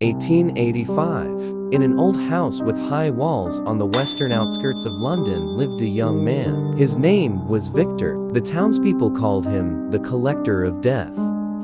1885. In an old house with high walls on the western outskirts of London lived a young man. His name was Victor. The townspeople called him the Collector of Death,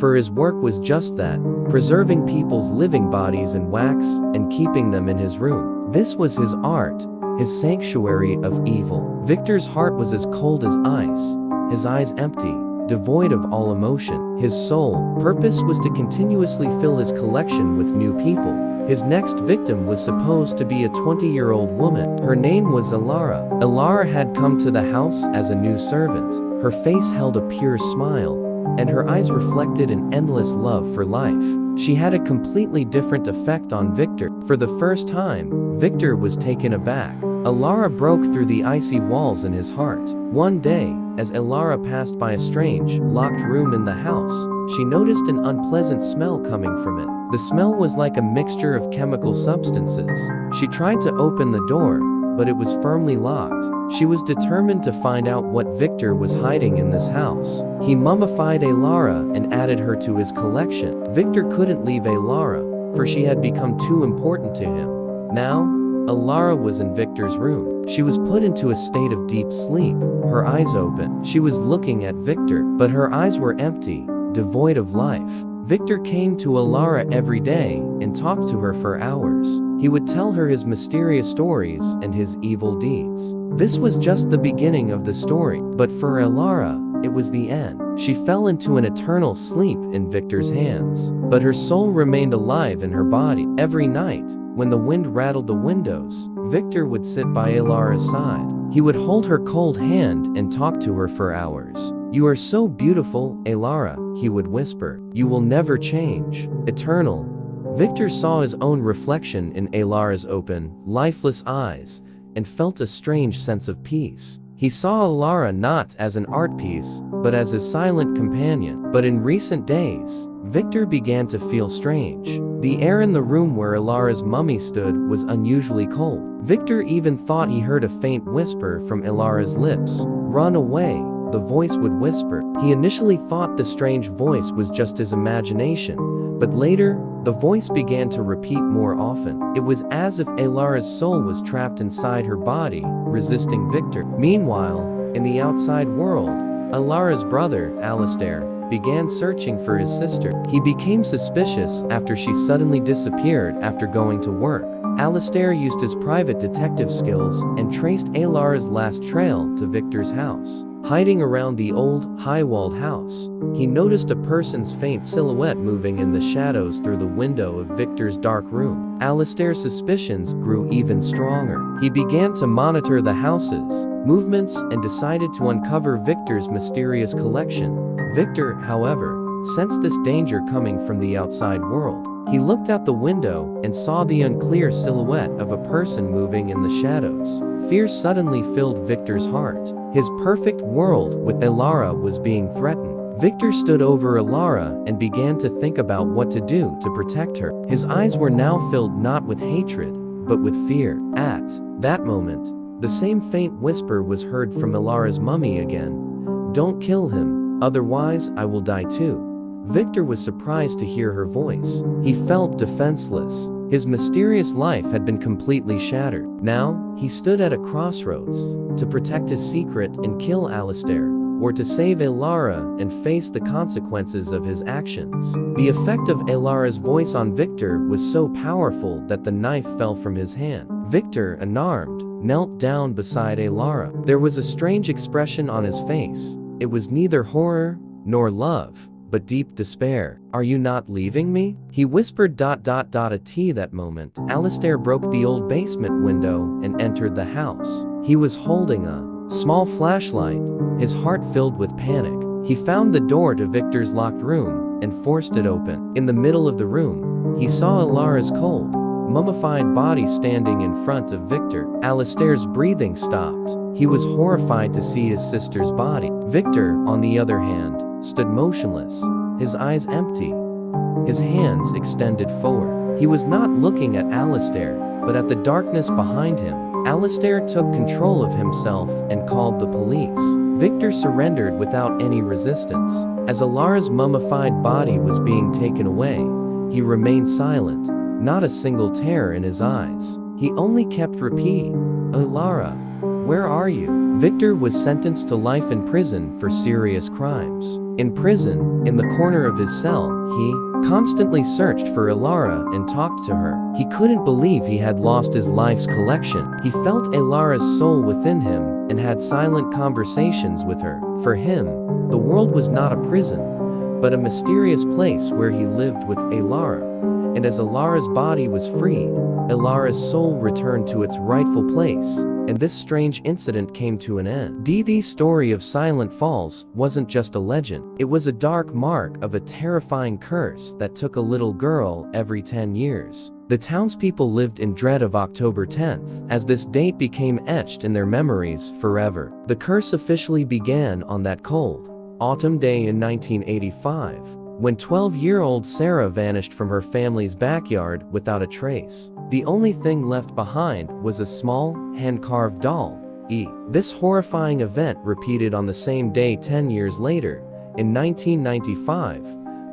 for his work was just that, preserving people's living bodies in wax and keeping them in his room. This was his art, his sanctuary of evil. Victor's heart was as cold as ice, his eyes empty, devoid of all emotion. His sole purpose was to continuously fill his collection with new people. His next victim was supposed to be a 20-year-old woman. Her name was Elara. Elara had come to the house as a new servant. Her face held a pure smile, and her eyes reflected an endless love for life. She had a completely different effect on Victor. For the first time, Victor was taken aback. Elara broke through the icy walls in his heart. One day, as Elara passed by a strange, locked room in the house, she noticed an unpleasant smell coming from it. The smell was like a mixture of chemical substances. She tried to open the door, but it was firmly locked. She was determined to find out what Victor was hiding in this house. He mummified Elara and added her to his collection. Victor couldn't leave Elara, for she had become too important to him. Now, Elara was in Victor's room. She was put into a state of deep sleep, her eyes open. She was looking at Victor, but her eyes were empty, devoid of life. Victor came to Elara every day and talked to her for hours. He would tell her his mysterious stories and his evil deeds. This was just the beginning of the story, but for Elara, it was the end. She fell into an eternal sleep in Victor's hands, but her soul remained alive in her body. Every night, when the wind rattled the windows, Victor would sit by Elara's side. He would hold her cold hand and talk to her for hours. "You are so beautiful, Elara," he would whisper. "You will never change. Eternal." Victor saw his own reflection in Elara's open, lifeless eyes, and felt a strange sense of peace. He saw Elara not as an art piece, but as his silent companion. But in recent days, Victor began to feel strange. The air in the room where Elara's mummy stood was unusually cold. Victor even thought he heard a faint whisper from Elara's lips. "Run away," the voice would whisper. He initially thought the strange voice was just his imagination, but later, the voice began to repeat more often. It was as if Elara's soul was trapped inside her body, resisting Victor. Meanwhile, in the outside world, Elara's brother, Alistair, began searching for his sister. He became suspicious after she suddenly disappeared after going to work. Alistair used his private detective skills and traced Elara's last trail to Victor's house. Hiding around the old, high-walled house, he noticed a person's faint silhouette moving in the shadows through the window of Victor's dark room. Alistair's suspicions grew even stronger. He began to monitor the house's movements and decided to uncover Victor's mysterious collection. Victor, however, sensed this danger coming from the outside world. He looked out the window and saw the unclear silhouette of a person moving in the shadows. Fear suddenly filled Victor's heart. His perfect world with Elara was being threatened. Victor stood over Elara and began to think about what to do to protect her. His eyes were now filled not with hatred, but with fear. At that moment, the same faint whisper was heard from Elara's mummy again. "Don't kill him, otherwise I will die too." Victor was surprised to hear her voice. He felt defenseless. His mysterious life had been completely shattered. Now, he stood at a crossroads, to protect his secret and kill Alistair, or to save Elara and face the consequences of his actions. The effect of Elara's voice on Victor was so powerful that the knife fell from his hand. Victor, unarmed, knelt down beside Elara. There was a strange expression on his face. It was neither horror nor love, but deep despair. "Are you not leaving me?" he whispered. At that moment, Alistair broke the old basement window and entered the house. He was holding a small flashlight, his heart filled with panic. He found the door to Victor's locked room and forced it open. In the middle of the room, he saw Elara's cold, mummified body standing in front of Victor. Alistair's breathing stopped. He was horrified to see his sister's body. Victor, on the other hand, stood motionless, his eyes empty, his hands extended forward. He was not looking at Alistair, but at the darkness behind him. Alistair took control of himself and called the police. Victor surrendered without any resistance. As Elara's mummified body was being taken away, he remained silent, not a single tear in his eyes. He only kept repeating, "Ilara, where are you?" Victor was sentenced to life in prison for serious crimes. In prison, in the corner of his cell, he constantly searched for Ilara and talked to her. He couldn't believe he had lost his life's collection. He felt Ilara's soul within him and had silent conversations with her. For him, the world was not a prison, but a mysterious place where he lived with Ilara. And as Ilara's body was freed, Ilara's soul returned to its rightful place, and this strange incident came to an end. The story of Silent Falls wasn't just a legend. It was a dark mark of a terrifying curse that took a little girl every 10 years. The townspeople lived in dread of October 10th, as this date became etched in their memories forever. The curse officially began on that cold autumn day in 1985, when 12-year-old Sarah vanished from her family's backyard without a trace. The only thing left behind was a small, hand-carved doll. This horrifying event repeated on the same day 10 years later, in 1995,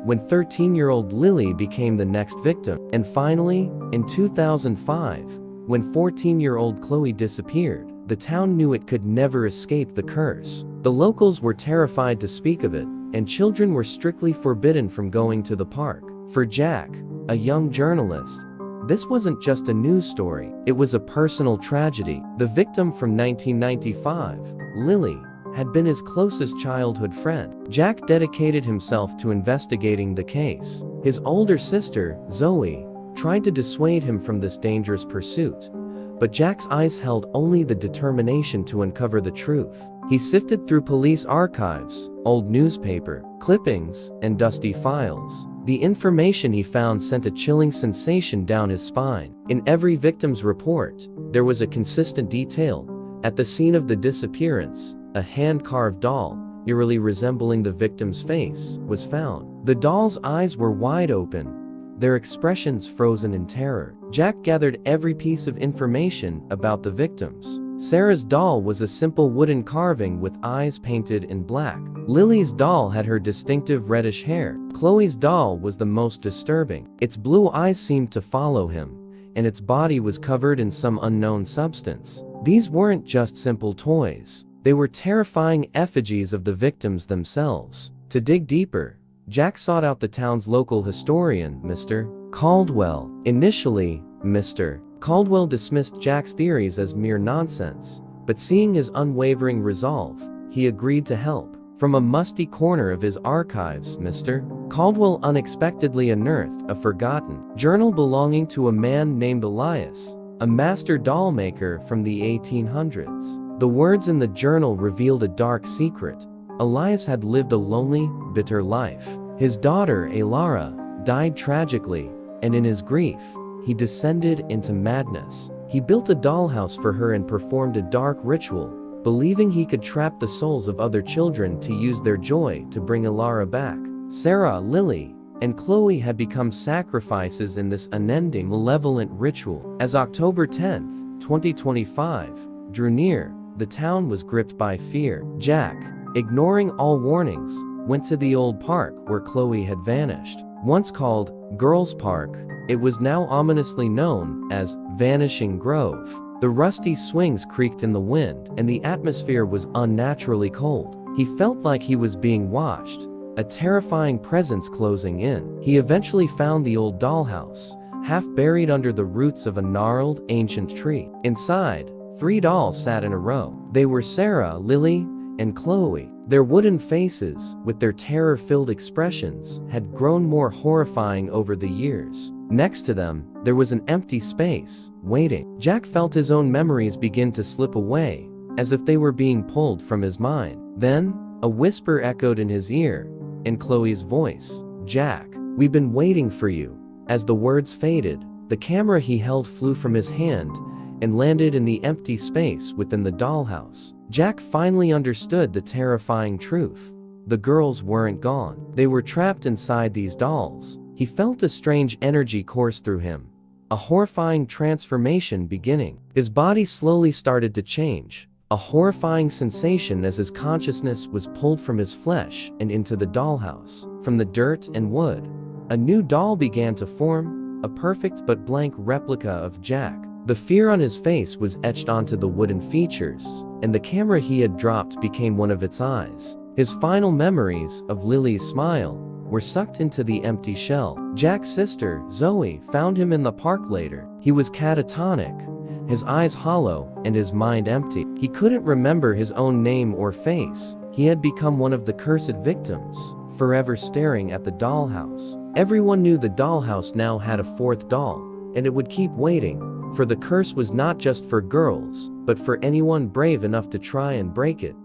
when 13-year-old Lily became the next victim. And finally, in 2005, when 14-year-old Chloe disappeared, the town knew it could never escape the curse. The locals were terrified to speak of it, and children were strictly forbidden from going to the park. For Jack, a young journalist, this wasn't just a news story, it was a personal tragedy. The victim from 1995, Lily, had been his closest childhood friend. Jack dedicated himself to investigating the case. His older sister, Zoe, tried to dissuade him from this dangerous pursuit, but Jack's eyes held only the determination to uncover the truth. He sifted through police archives, old newspaper clippings, and dusty files. The information he found sent a chilling sensation down his spine. In every victim's report, there was a consistent detail. At the scene of the disappearance, a hand-carved doll, eerily resembling the victim's face, was found. The doll's eyes were wide open, their expressions frozen in terror. Jack gathered every piece of information about the victims. Sarah's doll was a simple wooden carving with eyes painted in black. Lily's doll had her distinctive reddish hair. Chloe's doll was the most disturbing. Its blue eyes seemed to follow him, and its body was covered in some unknown substance. These weren't just simple toys. They were terrifying effigies of the victims themselves. To dig deeper, Jack sought out the town's local historian, Mr. Caldwell. Initially, Mr. Caldwell dismissed Jack's theories as mere nonsense, but seeing his unwavering resolve, he agreed to help. From a musty corner of his archives, Mr. Caldwell unexpectedly unearthed a forgotten journal belonging to a man named Elias, a master doll maker from the 1800s. The words in the journal revealed a dark secret. Elias had lived a lonely, bitter life. His daughter, Ilara, died tragically, and in his grief, he descended into madness. He built a dollhouse for her and performed a dark ritual, believing he could trap the souls of other children to use their joy to bring Ilara back. Sarah, Lily, and Chloe had become sacrifices in this unending, malevolent ritual. As October 10th, 2025, drew near, the town was gripped by fear. Jack, ignoring all warnings, went to the old park where Chloe had vanished. Once called Girls Park, it was now ominously known as Vanishing Grove. The rusty swings creaked in the wind, and the atmosphere was unnaturally cold. He felt like he was being watched, a terrifying presence closing in. He eventually found the old dollhouse, half buried under the roots of a gnarled, ancient tree. Inside, 3 dolls sat in a row. They were Sarah, Lily, and Chloe. Their wooden faces, with their terror-filled expressions, had grown more horrifying over the years. Next to them, there was an empty space, waiting. Jack felt his own memories begin to slip away, as if they were being pulled from his mind. Then, a whisper echoed in his ear, in Chloe's voice, "Jack, we've been waiting for you." As the words faded, the camera he held flew from his hand and landed in the empty space within the dollhouse. Jack finally understood the terrifying truth. The girls weren't gone. They were trapped inside these dolls. He felt a strange energy course through him, a horrifying transformation beginning. His body slowly started to change, a horrifying sensation as his consciousness was pulled from his flesh and into the dollhouse. From the dirt and wood, a new doll began to form, a perfect but blank replica of Jack. The fear on his face was etched onto the wooden features, and the camera he had dropped became one of its eyes. His final memories of Lily's smile were sucked into the empty shell. Jack's sister, Zoe, found him in the park later. He was catatonic, his eyes hollow, and his mind empty. He couldn't remember his own name or face. He had become one of the cursed victims, forever staring at the dollhouse. Everyone knew the dollhouse now had a fourth doll, and it would keep waiting, for the curse was not just for girls, but for anyone brave enough to try and break it.